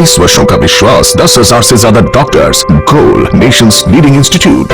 22 वर्षों का विश्वास, 10,000 से ज्यादा डॉक्टर्स, गोल नेशंस लीडिंग इंस्टीट्यूट।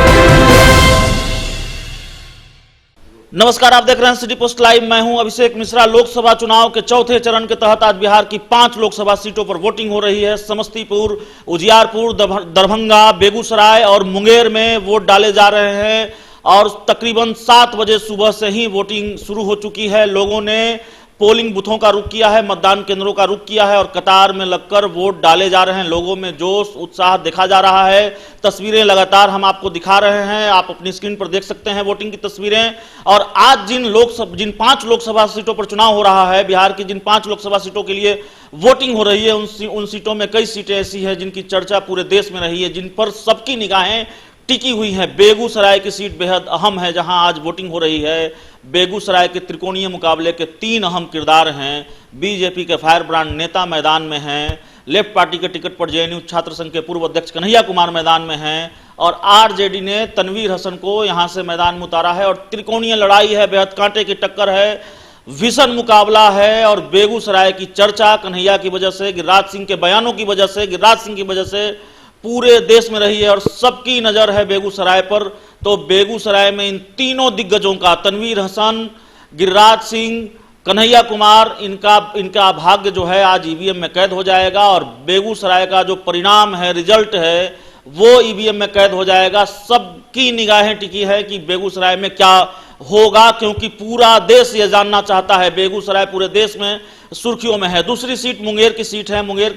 नमस्कार, आप देख रहे हैं सिटी पोस्ट लाइव। मैं हूं अभिषेक मिश्रा। लोकसभा चुनाव के चौथे चरण के तहत आज बिहार की 5 लोकसभा सीटों पर वोटिंग हो रही है। समस्तीपुर, उजियारपुर, दरभंगा, बेगूसराय और मुंगेर में वोट डाले जा रहे हैं और तकरीबन 7 बजे सुबह से ही वोटिंग शुरू हो चुकी है। लोगों ने पोलिंग बूथों का रुख किया है, मतदान केंद्रों का रुख किया है और कतार में लगकर वोट डाले जा रहे हैं। लोगों में जोश उत्साह देखा जा रहा है। तस्वीरें लगातार हम आपको दिखा रहे हैं, आप अपनी स्क्रीन पर देख सकते हैं वोटिंग की तस्वीरें। और आज जिन 5 लोकसभा सीटों पर चुनाव हो रहा है, बिहार की जिन 5 लोकसभा सीटों के लिए वोटिंग हो रही है, उन सीटों में कई सीटें ऐसी हैं जिनकी चर्चा पूरे देश में रही है, जिन पर सबकी निगाहें टिकी हुई है। बेगूसराय की सीट बेहद अहम है, जहां आज वोटिंग हो रही है। बेगूसराय के त्रिकोणीय मुकाबले के 3 अहम किरदार हैं। बीजेपी के फायर ब्रांड नेता मैदान में हैं, लेफ्ट पार्टी के टिकट पर जेएनयू छात्र संघ के पूर्व अध्यक्ष कन्हैया कुमार मैदान में हैं और आरजेडी ने तनवीर हसन को यहां से मैदान में उतारा है। और त्रिकोणीय लड़ाई है, बेहद कांटे की टक्कर है, भीषण मुकाबला है। और बेगूसराय की चर्चा कन्हैया की वजह से, गिरिराज सिंह के बयानों की वजह से, गिरिराज सिंह की वजह से पूरे देश में रही है और सबकी नजर है बेगूसराय पर। तो बेगूसराय में इन तीनों दिग्गजों का, तनवीर हसन, गिरिराज सिंह, कन्हैया कुमार, इनका भाग्य जो है आज ईवीएम में कैद हो जाएगा और बेगूसराय का जो परिणाम है, रिजल्ट है, वो ईवीएम में कैद हो जाएगा। सबकी निगाहें टिकी है कि बेगूसराय में क्या होगा, क्योंकि पूरा देश ये जानना चाहता है। बेगूसराय पूरे देश में सुर्खियों में है। दूसरी सीट मुंगेर की सीट है। मुंगेर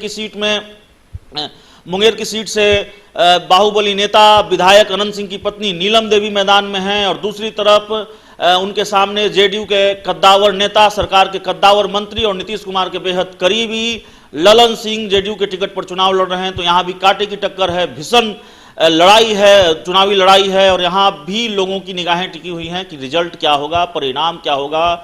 की सीट से बाहुबली नेता विधायक अनंत सिंह की पत्नी नीलम देवी मैदान में हैं और दूसरी तरफ उनके सामने जेडीयू के कद्दावर नेता, सरकार के कद्दावर मंत्री और नीतीश कुमार के बेहद करीबी ललन सिंह जेडीयू के टिकट पर चुनाव लड़ रहे हैं। तो यहाँ भी कांटे की टक्कर है, भीषण लड़ाई है, चुनावी लड़ाई है और यहाँ भी लोगों की निगाहें टिकी हुई हैं कि रिजल्ट क्या होगा, परिणाम क्या होगा,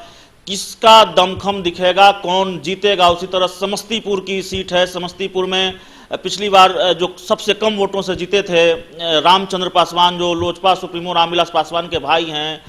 किसका दमखम दिखेगा, कौन जीतेगा। उसी तरह समस्तीपुर की सीट है। समस्तीपुर में पिछली बार जो सबसे कम वोटों से जीते थे रामचंद्र पासवान, जो लोजपा सुप्रीमो रामविलास पासवान के भाई हैं,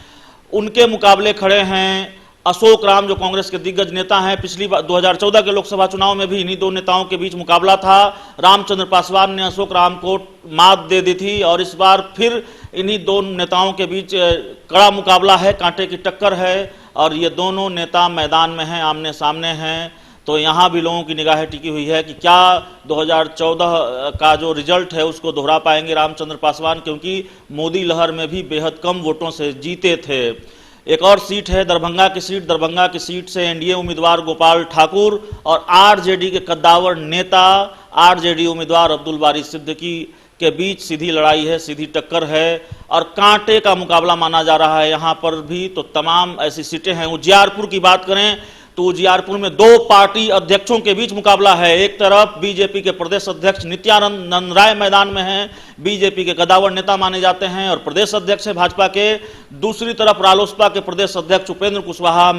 उनके मुकाबले खड़े हैं अशोक राम, जो कांग्रेस के दिग्गज नेता हैं। पिछली बार 2014 के लोकसभा चुनाव में भी इन्हीं 2 नेताओं के बीच मुकाबला था। रामचंद्र पासवान ने अशोक राम को मात दे दी थी और इस बार फिर इन्हीं 2 नेताओं के बीच कड़ा मुकाबला है, कांटे की टक्कर है और ये दोनों नेता मैदान में हैं, आमने सामने हैं। तो यहाँ भी लोगों की निगाहें टिकी हुई है कि क्या 2014 का जो रिजल्ट है उसको दोहरा पाएंगे रामचंद्र पासवान, क्योंकि मोदी लहर में भी बेहद कम वोटों से जीते थे। एक और सीट है दरभंगा की सीट। दरभंगा की सीट से एनडीए उम्मीदवार गोपाल ठाकुर और आरजेडी के कद्दावर नेता, आरजेडी उम्मीदवार अब्दुल बारी सिद्दीकी के बीच सीधी लड़ाई है, सीधी टक्कर है और कांटे का मुकाबला माना जा रहा है यहाँ पर भी। तो तमाम ऐसी सीटें हैं। उजियारपुर की बात करें तो उजियारपुर में 2 पार्टी अध्यक्षों के बीच मुकाबला है। एक तरफ बीजेपी के प्रदेश अध्यक्ष नित्यानंद राय मैदान में हैं, बीजेपी के कद्दावर नेता माने जाते हैं और प्रदेश अध्यक्ष है भाजपा के। दूसरी तरफ रालोसपा के प्रदेश अध्यक्ष उपेंद्र कुशवाहा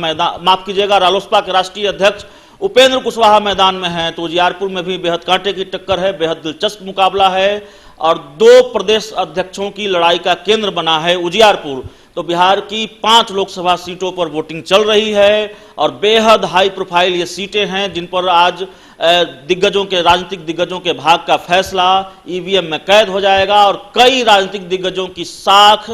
रालोसपा के राष्ट्रीय अध्यक्ष उपेंद्र कुशवाहा मैदान में हैं। तो उजियारपुर में भी बेहद कांटे की टक्कर है, बेहद दिलचस्प मुकाबला है और 2 प्रदेश अध्यक्षों की लड़ाई का केंद्र बना है उजियारपुर। तो बिहार की 5 लोकसभा सीटों पर वोटिंग चल रही है और बेहद हाई प्रोफाइल ये सीटें हैं जिन पर आज राजनीतिक दिग्गजों के भाग का फैसला ईवीएम में कैद हो जाएगा और कई राजनीतिक दिग्गजों की साख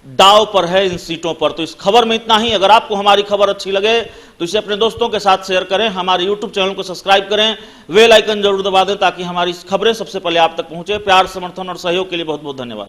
दाव पर है इन सीटों पर। तो इस खबर में इतना ही। अगर आपको हमारी खबर अच्छी लगे तो इसे अपने दोस्तों के साथ शेयर करें, हमारे यूट्यूब चैनल को सब्सक्राइब करें, बेल आइकन जरूर दबा दें ताकि हमारी खबरें सबसे पहले आप तक पहुंचे। प्यार, समर्थन और सहयोग के लिए बहुत बहुत धन्यवाद।